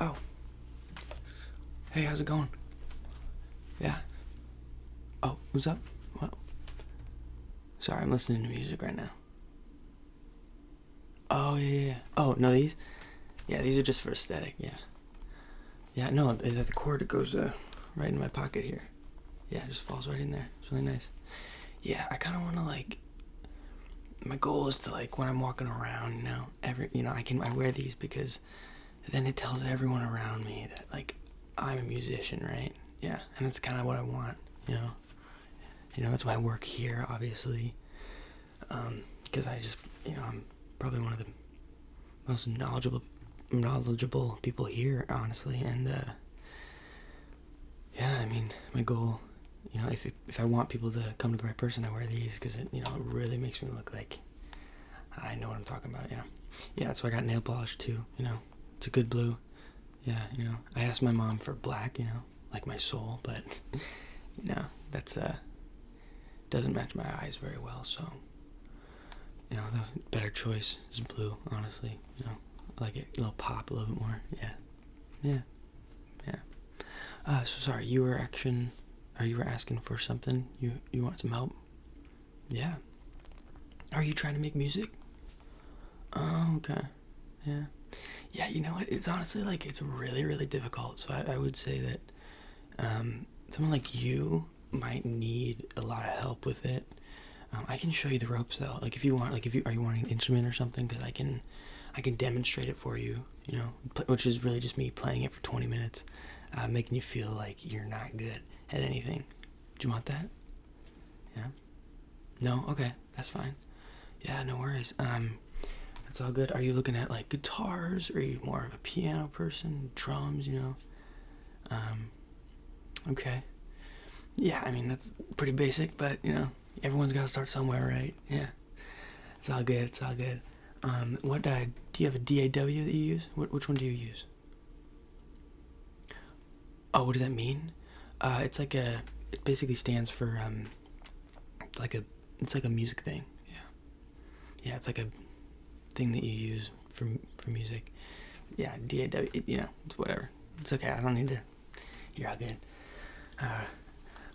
Oh. Hey, how's it going? Yeah. Oh, who's up? What? Sorry, I'm listening to music right now. Oh, yeah. Oh, no, these? Yeah, these are just for aesthetic, yeah. Yeah, no, the cord goes right in my pocket here. Yeah, it just falls right in there. It's really nice. Yeah, I kind of want to, like, my goal is to, like, when I'm walking around, I wear these because then it tells everyone around me that, like, I'm a musician, right? Yeah, and that's kind of what I want, you know? That's why I work here, obviously. Because I'm probably one of the most knowledgeable people here, honestly. And, yeah, I mean, my goal, if I want people to come to the right person, I wear these because it really makes me look like I know what I'm talking about, yeah. Yeah, that's why I got nail polish, too, It's a good blue. Yeah, I asked my mom for black, like my soul, but, that's, doesn't match my eyes very well, so, the better choice is blue, honestly, I like it a little pop, a little bit more, yeah. So sorry, you were asking for something, you want some help? Yeah. Are you trying to make music? Oh, okay, yeah. Yeah, you know what, it's honestly, like, it's really, really difficult, so I would say that, someone like you might need a lot of help with it. I can show you the ropes though. Like if you want, are you wanting an instrument or something? Because I can demonstrate it for you. Which is really just me playing it for 20 minutes, making you feel like you're not good at anything. Do you want that? Yeah. No. Okay, that's fine. Yeah, no worries. That's all good. Are you looking at like guitars? Or are you more of a piano person? Drums? Okay. Yeah, I mean, that's pretty basic, but, everyone's got to start somewhere, right? Yeah. It's all good. Do you have a DAW that you use? Which one do you use? Oh, what does that mean? It basically stands for, it's like a music thing, yeah. Yeah, it's like a thing that you use for music. Yeah, DAW, it's whatever. It's okay, I don't need to, you're all good.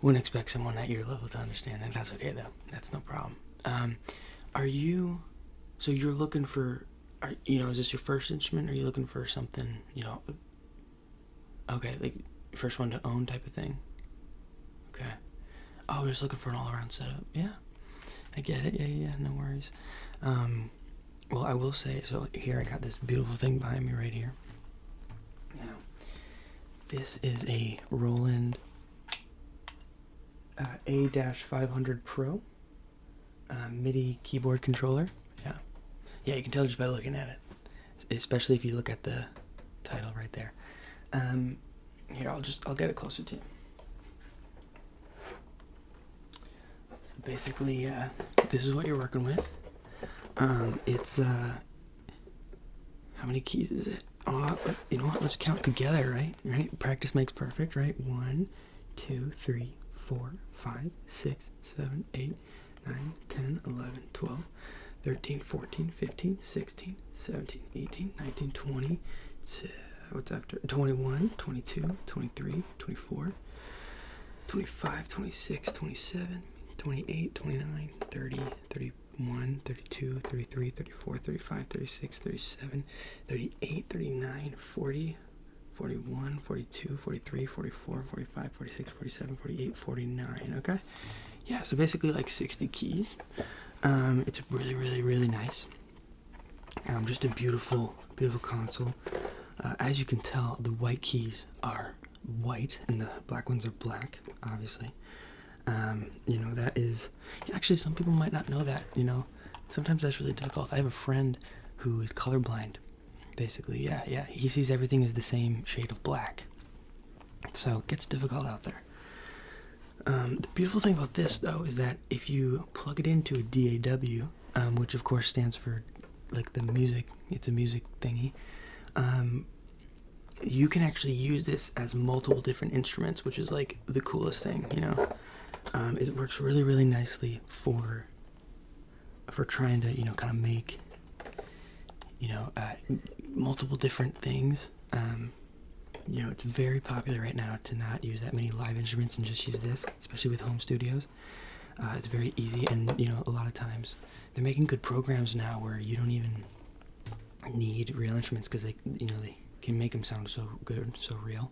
Wouldn't expect someone at your level to understand that. That's okay though. That's no problem. So you're looking for, is this your first instrument? Or are you looking for something, okay, like first one to own type of thing? Okay. Oh, just looking for an all-around setup. Yeah, I get it. Yeah, no worries. Well, I will say, so here I got this beautiful thing behind me right here. Now, this is a Roland A-500 Pro MIDI keyboard controller. Yeah, you can tell just by looking at it, especially if you look at the title right there. Here, I'll get it closer to you. So basically, this is what you're working with. It's how many keys is it? Oh, you know what? Let's count together, right? Right? Practice makes perfect, right? 1, 2, 3, 4, 5, 6, 7, 8, 9, 10, 11, 12, 13, 14, 15, 16, 17, 18, 19, 20, what's after? 21, 22, 23, 24, 25, 26, 27, 28, 29, 30, 31, 32, 33, 34, 35, 36, 37, 38, 39, 40, 41, 42, 43, 44, 45, 46, 47, 48, 49, okay? Yeah, so basically like 60 keys. It's really, really, really nice. Just a beautiful, beautiful console. As you can tell, the white keys are white and the black ones are black, obviously. That is, actually some people might not know that, sometimes that's really difficult. I have a friend who is colorblind, basically, yeah. He sees everything as the same shade of black. So it gets difficult out there. The beautiful thing about this, though, is that if you plug it into a DAW, which of course stands for, like, the music, it's a music thingy, you can actually use this as multiple different instruments, which is, like, the coolest thing, It works really, really nicely for trying to, kind of make, multiple different things. you know, it's very popular right now to not use that many live instruments and just use this, especially with home studios. It's very easy, and you know, a lot of times they're making good programs now where you don't even need real instruments because they can make them sound so good, so real.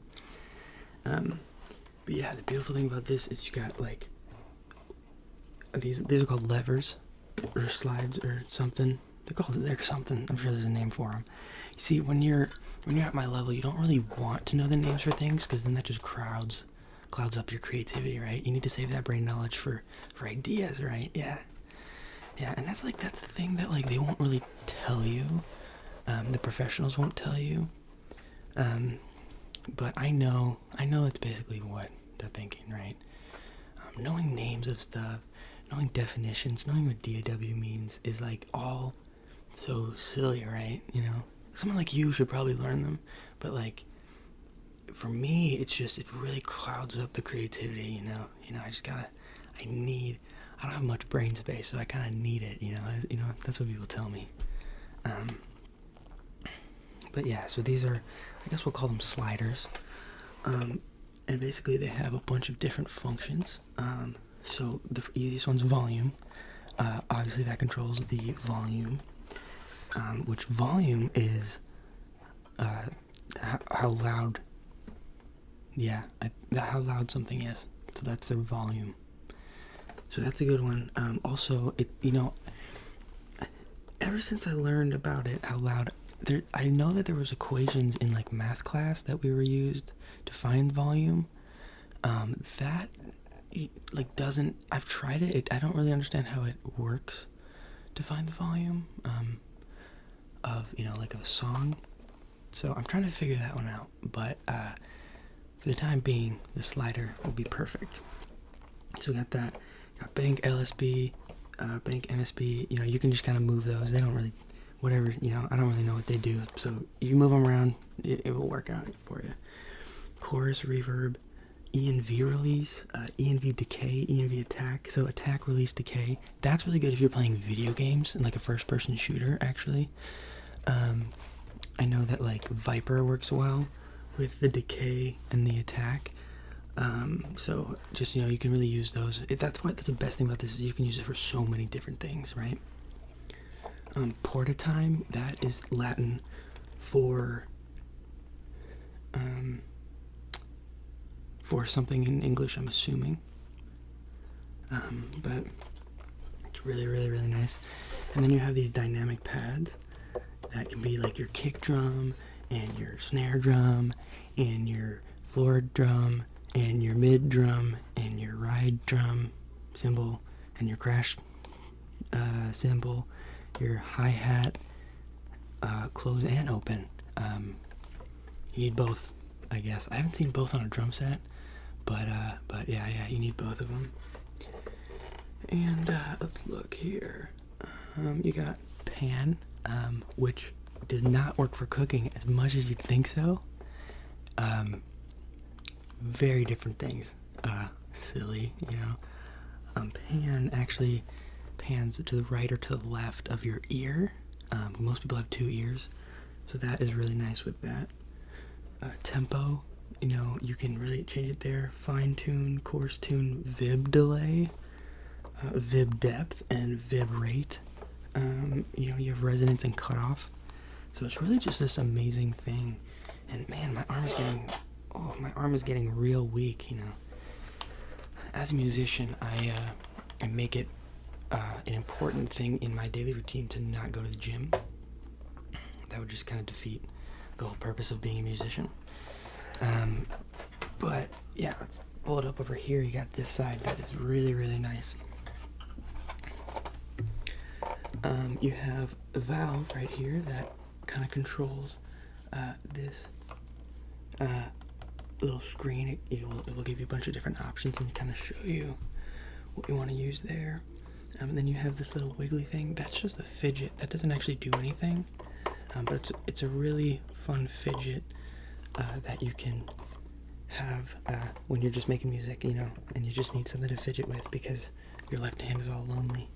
But yeah, the beautiful thing about this is you got like these are called levers or slides or something. They're something. I'm sure there's a name for them. You see, when you're at my level, you don't really want to know the names for things because then that just clouds up your creativity, right? You need to save that brain knowledge for ideas, right? Yeah, and that's the thing that like they won't really tell you. The professionals won't tell you. But I know it's basically what they're thinking, right? Knowing names of stuff, knowing definitions, knowing what DAW means is like all so silly, right? You know, someone like you should probably learn them, but like for me, it really clouds up the creativity. You know, I don't have much brain space, so I kind of need it. You know, that's what people tell me. But yeah, so these are, I guess we'll call them sliders. And basically they have a bunch of different functions. So the easiest one's volume. Obviously that controls the volume, which volume is how loud, how loud something is. So that's their volume. So that's a good one. Also, ever since I learned about it, how loud, I know that there was equations in like math class that we were used to find volume. That like doesn't. I've tried it. I don't really understand how it works to find the volume of like a song. So I'm trying to figure that one out. But for the time being, the slider will be perfect. So we got that. Got bank LSB, bank MSB. You can just kind of move those. They don't really. Whatever, I don't really know what they do. So you move them around, it will work out for you. Chorus, reverb, ENV release, ENV decay, ENV attack. So attack, release, decay. That's really good if you're playing video games and like a first-person shooter, actually. I know that like Viper works well with the decay and the attack. So just, you can really use those. That's the best thing about this is you can use it for so many different things, right? Porta time, that is Latin for something in English, I'm assuming. But it's really, really, really nice. And then you have these dynamic pads that can be like your kick drum and your snare drum and your floor drum and your mid drum and your ride drum cymbal and your crash cymbal, your hi-hat, close and open. You need both, I guess. I haven't seen both on a drum set, but yeah, you need both of them. And let's look here. You got pan, which does not work for cooking as much as you'd think so. Very different things. Silly, pan actually pans to the right or to the left of your ear. Most people have two ears, so that is really nice with that. Tempo, you can really change it there. Fine tune, coarse tune, vib delay, vib depth, and vib rate. You have resonance and cutoff. So it's really just this amazing thing. And man, my arm is getting real weak. As a musician, I make it an important thing in my daily routine to not go to the gym. That would just kind of defeat the whole purpose of being a musician. But yeah, let's pull it up over here. You got this side that is really, really nice. You have a valve right here that kind of controls this little screen. It will give you a bunch of different options and kind of show you what you want to use there. And then you have this little wiggly thing. That's just a fidget. That doesn't actually do anything. But it's a really fun fidget that you can have when you're just making music, and you just need something to fidget with because your left hand is all lonely.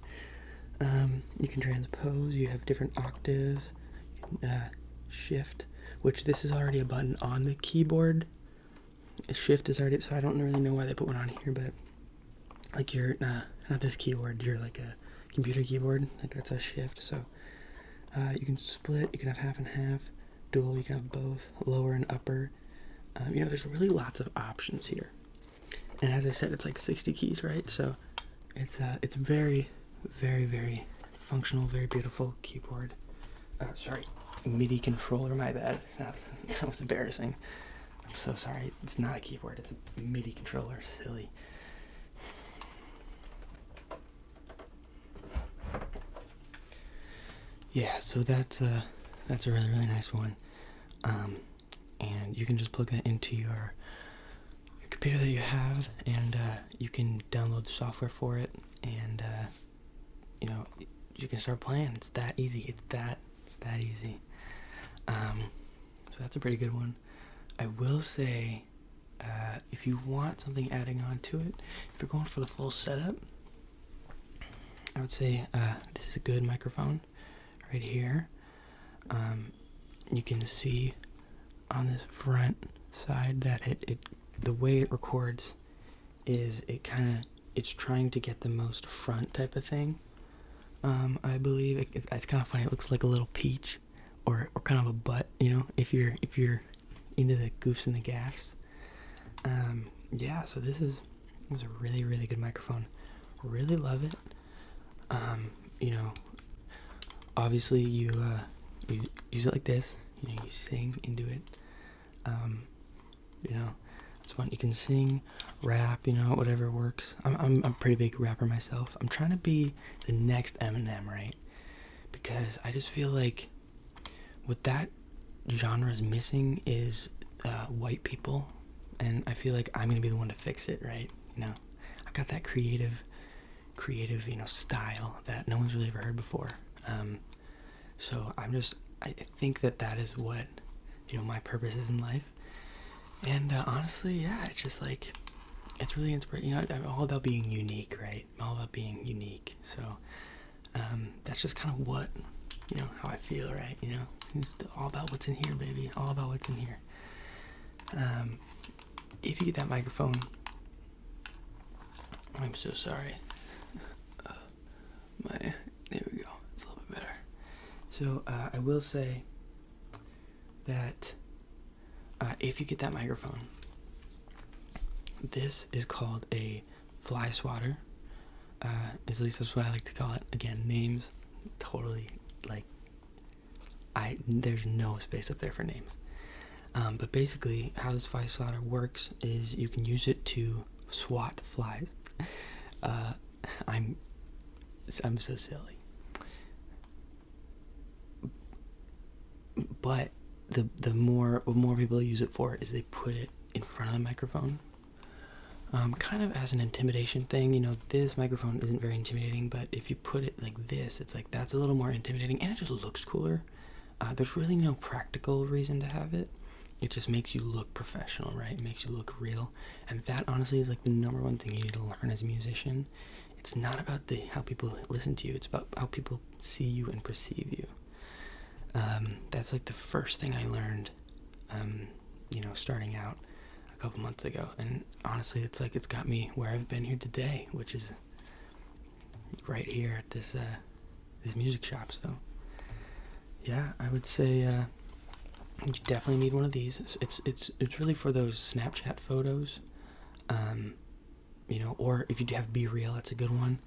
You can transpose. You have different octaves. You can shift which this is already a button on the keyboard. Shift is already, so I don't really know why they put one on here, but like your, not this keyboard, you're like a computer keyboard, like that's a shift. So you can split, you can have half and half, dual, you can have both, lower and upper. You know, there's really lots of options here. And as I said, it's like 60 keys, right? So it's very, very, very functional, very beautiful keyboard. Sorry, MIDI controller, my bad. That was embarrassing. I'm so sorry. It's not a keyboard, it's a MIDI controller. Silly. Yeah, so that's a really, really nice one. And you can just plug that into your computer that you have, and you can download the software for it, and you know, you can start playing. It's that easy. It's that easy. So that's a pretty good one. I will say, if you want something adding on to it, if you're going for the full setup, I would say this is a good microphone right here. You can see on this front side that the way it records is it's trying to get the most front type of thing. I believe it's kind of funny. It looks like a little peach or kind of a butt, you know, if you're into the goofs and the gaffs. Yeah, so this is a really, really good microphone. Really love it. You know, obviously you use it like this. You know, you sing into it. You know, it's fun. You can sing, rap, you know, whatever works. I'm a pretty big rapper myself. I'm trying to be the next Eminem, right? Because I just feel like what that genre is missing is white people, and I feel like I'm gonna be the one to fix it, right? You know, I got that creative, you know, style that no one's really ever heard before. So I think that is what, you know, my purpose is in life. And honestly, yeah, it's just like, it's really inspiring. You know, I'm all about being unique, right? I'm all about being unique. So that's just kind of what, you know, how I feel, right? You know, it's all about what's in here, baby. All about what's in here. If you get that microphone, I'm so sorry. There we go. It's a little bit better. So I will say that if you get that microphone, this is called a fly swatter. At least that's what I like to call it. Again, names totally, like, there's no space up there for names. But basically, how this fly swatter works is you can use it to swat flies. I'm so silly. But the more people use it for is they put it in front of the microphone, kind of as an intimidation thing. You know, this microphone isn't very intimidating, but if you put it like this, it's like that's a little more intimidating, and it just looks cooler. There's really no practical reason to have it. It just makes you look professional, right? It makes you look real, and that honestly is like the number one thing you need to learn as a musician. It's not about how people listen to you. It's about how people see you and perceive you. That's like the first thing I learned, you know, starting out a couple months ago. And honestly, it's like it's got me where I've been here today, which is right here at this music shop. So yeah, I would say you definitely need one of these. It's really for those Snapchat photos, you know, or if you do have Be Real, that's a good one.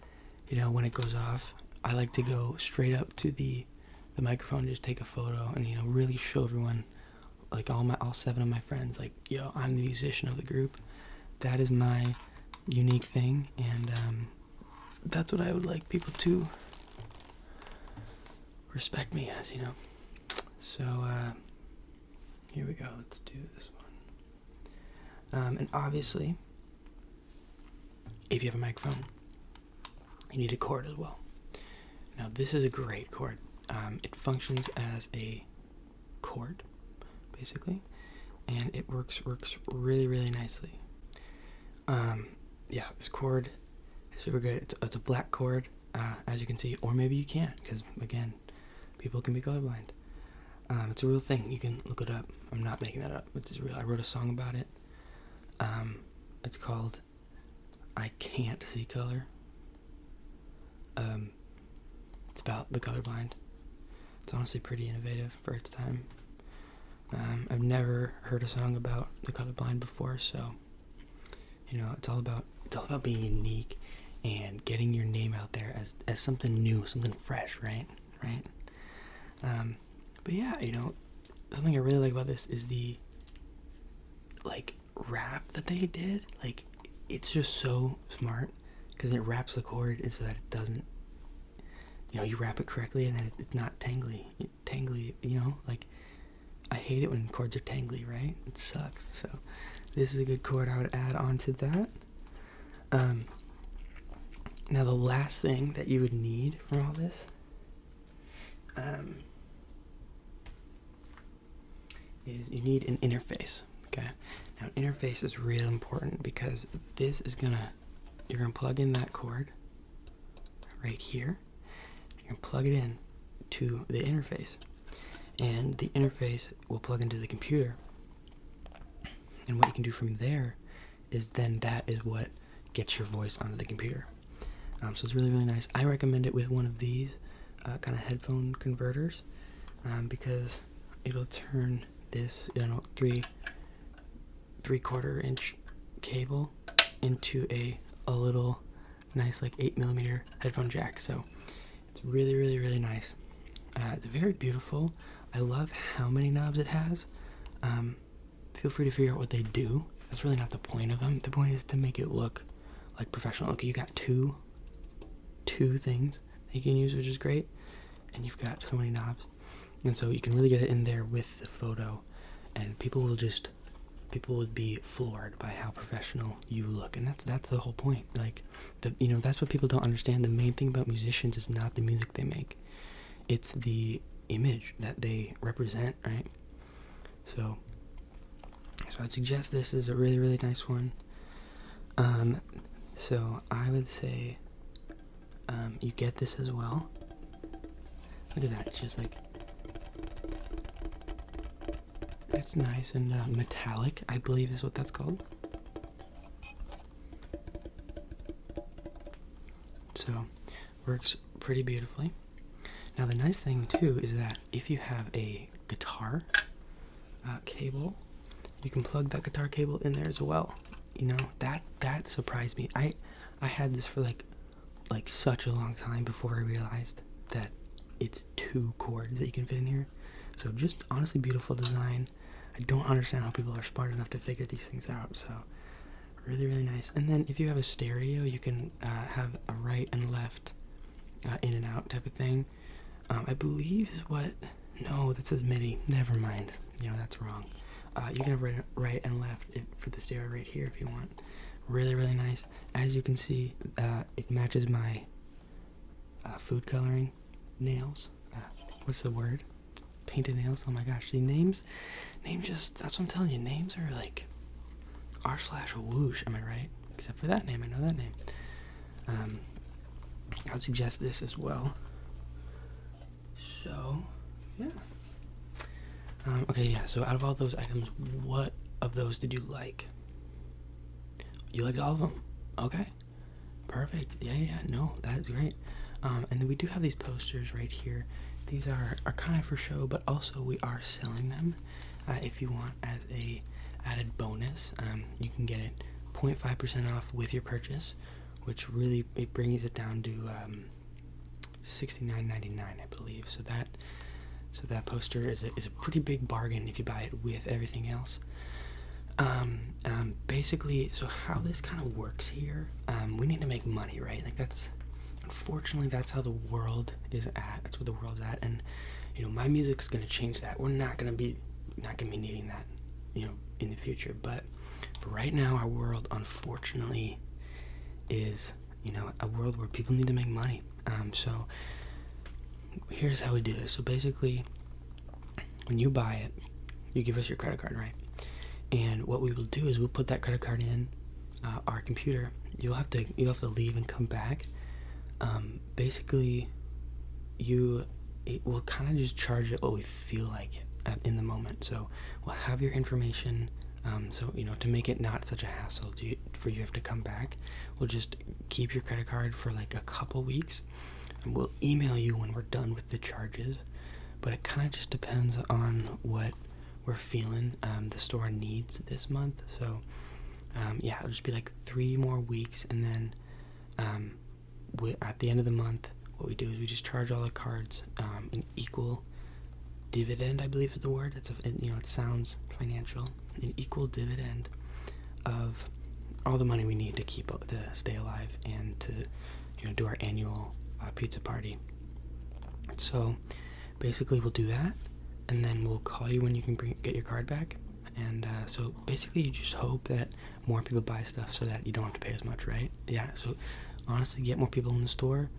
You know, when it goes off, I like to go straight up to the microphone, just take a photo, and, you know, really show everyone, like all 7 of my friends, like, yo, I'm the musician of the group. That is my unique thing, and that's what I would like people to respect me as, you know. So here we go. Let's do this one. And obviously, if you have a microphone, you need a cord as well. Now, this is a great cord. It functions as a cord, basically, and it works really, really nicely. Yeah, this cord is super good. It's a black cord, as you can see, or maybe you can't, because again, people can be colorblind. It's a real thing. You can look it up. I'm not making that up. It's real. I wrote a song about it. It's called I Can't See Color. It's about the colorblind. It's honestly pretty innovative for its time. I've never heard a song about the colorblind before, so it's all about being unique and getting your name out there as something new, something fresh, right? But yeah, something I really like about this is the rap that they did. It's just so smart because it wraps the chord and so that it doesn't, you wrap it correctly and then it's not tangly, I hate it when chords are tangly, right? It sucks. So this is a good chord I would add on to that. Now the last thing that you would need for all this is you need an interface. Okay. Now an interface is real important because this is you're gonna plug in that cord right here. You're gonna plug it in to the interface, and the interface will plug into the computer. And what you can do from there is then that is what gets your voice onto the computer. So it's really, really nice. I recommend it with one of these kind of headphone converters because it'll turn this 3/4 inch cable into a little nice 8mm headphone jack. So it's really, really, really nice. It's very beautiful. I love how many knobs it has. Feel free to figure out what they do. That's really not the point of them. The point is to make it look like professional. Okay, you got two things that you can use, which is great, and you've got so many knobs, and so you can really get it in there with the photo, and people would be floored by how professional you look, and that's the whole point. That's what people don't understand. The main thing about musicians is not the music they make; it's the image that they represent, right? So I'd suggest this is a really, really nice one. So I would say you get this as well. Look at that, it's just it's nice and metallic, I believe is what that's called. So works pretty beautifully. Now the nice thing too is that if you have a guitar cable, you can plug that guitar cable in there as well. That surprised me. I had this for such a long time before I realized that it's 2 cords that you can fit in here. So just honestly beautiful design. I don't understand how people are smart enough to figure these things out. So really, really nice. And then if you have a stereo, you can have a right and left in and out type of thing. I believe is what. No, that says MIDI. Never mind. That's wrong. You can have right and left for the stereo right here if you want. Really, really nice. As you can see, it matches my food coloring nails. What's the word? Painted nails. Oh my gosh. See, names just, that's what I'm telling you. Names are r/whoosh. Am I right? Except for that name. I know that name. I would suggest this as well. So, yeah. Okay, yeah, so out of all those items, what of those did you like? You liked all of them? Okay. Perfect. Yeah, no, that's great. And then we do have these posters right here. These are kind of for show, but also we are selling them. If you want as a added bonus, you can get it 0.5% off with your purchase, which really, it brings it down to $69.99, I believe. So that poster is a pretty big bargain if you buy it with everything else. Basically, so how this kind of works here, we need to make money, right? Unfortunately, that's how the world is at. That's what the world's at, and my music's gonna change that. We're not gonna be needing that, in the future. But right now, our world, unfortunately, is a world where people need to make money. So here's how we do this. So basically, when you buy it, you give us your credit card, right? And what we will do is we'll put that credit card in our computer. You'll have to leave and come back. Basically, you we'll kind of just charge it what we feel like it in the moment. So we'll have your information. So, to make it not such a hassle for you have to come back, we'll just keep your credit card for like a couple weeks, and we'll email you when we're done with the charges. But it kind of just depends on what we're feeling the store needs this month. So, it'll just be like 3 more weeks, and then at the end of the month, what we do is we just charge all the cards an equal dividend, I believe is the word. It sounds financial. An equal dividend of all the money we need to stay alive and to do our annual pizza party. So basically we'll do that, and then we'll call you when you can get your card back. And so basically you just hope that more people buy stuff so that you don't have to pay as much, right? Yeah, so honestly, get more people in the store.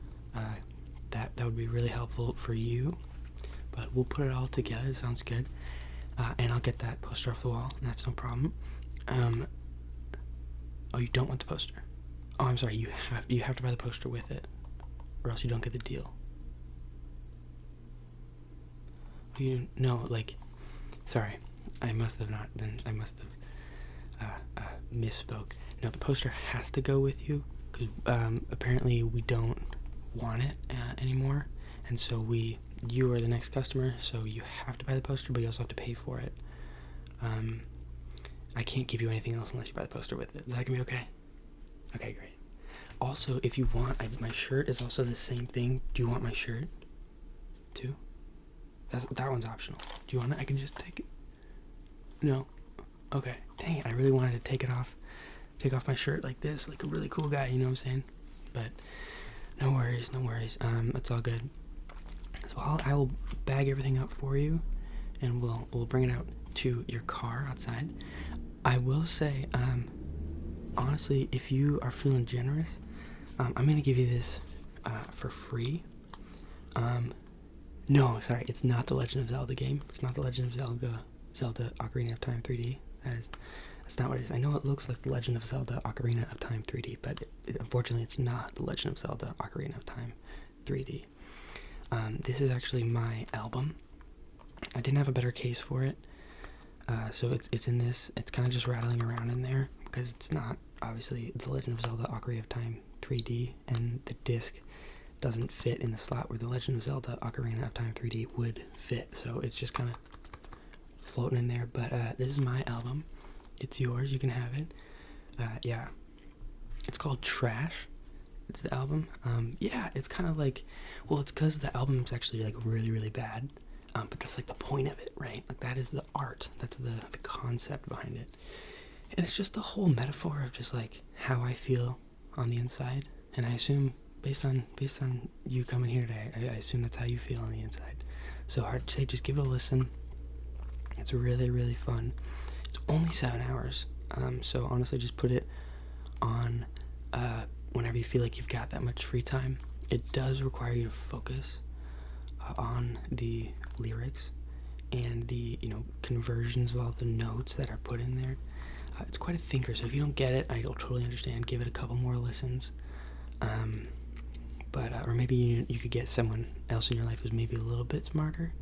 That would be really helpful for you. But we'll put it all together. It sounds good. And I'll get that poster off the wall, and that's no problem. Oh, you don't want the poster? Oh, I'm sorry. You have to buy the poster with it, or else you don't get the deal. Sorry. I must have misspoke. No, the poster has to go with you, because apparently we don't want it anymore, and so you are the next customer, so you have to buy the poster, but you also have to pay for it. I can't give you anything else unless you buy the poster with it. Is that gonna be okay? Okay, great. Also, if you want, my shirt is also the same thing. Do you want my shirt too? That one's optional. Do you want it? I can just take it. No? Okay. Dang it, I really wanted to take off my shirt like this, like a really cool guy, you know what I'm saying? But no worries. It's all good. So I will bag everything up for you, and we'll bring it out to your car outside. I will say, honestly, if you are feeling generous, I'm gonna give you this for free. No, sorry, it's not the Legend of Zelda game. It's not the Legend of Zelda Ocarina of Time 3D. That's not what it is. I know it looks like the Legend of Zelda Ocarina of Time 3D, but unfortunately, it's not the Legend of Zelda Ocarina of Time 3D. This is actually my album. I didn't have a better case for it, so it's in this. It's kind of just rattling around in there because it's not obviously the Legend of Zelda Ocarina of Time 3D, and the disc doesn't fit in the slot where the Legend of Zelda Ocarina of Time 3D would fit. So it's just kind of floating in there. But this is my album. It's yours. You can have it. Yeah, it's called Trash. It's the album. It's kind of like, well, it's because the album is actually like really, really bad. But that's like the point of it, right? Like that is the art. That's the concept behind it. And it's just the whole metaphor of just like how I feel on the inside. And I assume based on you coming here today, I assume that's how you feel on the inside. So hard to say, just give it a listen. It's really, really fun. It's only 7 hours. So honestly, just put it on whenever you feel like you've got that much free time. It does require you to focus on the lyrics and the conversions of all the notes that are put in there. It's quite a thinker, so if you don't get it, I'll totally understand. Give it a couple more listens. Or maybe you could get someone else in your life who's maybe a little bit smarter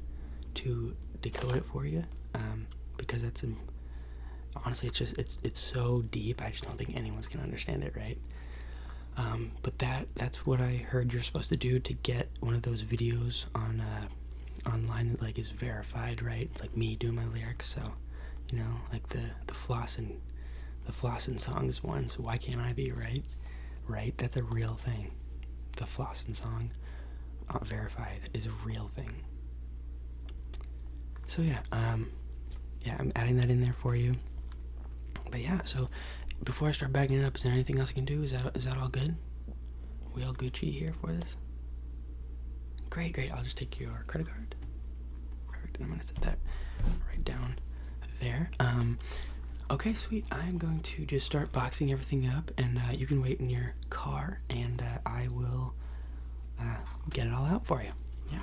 to decode it for you, because that's honestly, it's so deep. I just don't think anyone's gonna understand it, right? But that's what I heard you're supposed to do to get one of those videos online that like is verified, right? It's like me doing my lyrics, so like the Flossin' song is one, so why can't I be, right? Right? That's a real thing. The Flossin' song verified is a real thing. So yeah, I'm adding that in there for you. But yeah, so before I start bagging it up, is there anything else I can do? Is that all good? We all Gucci here for this? Great. I'll just take your credit card. Perfect. And I'm gonna set that right down there. Okay, sweet. I'm going to just start boxing everything up, and you can wait in your car, and I will get it all out for you. Yeah.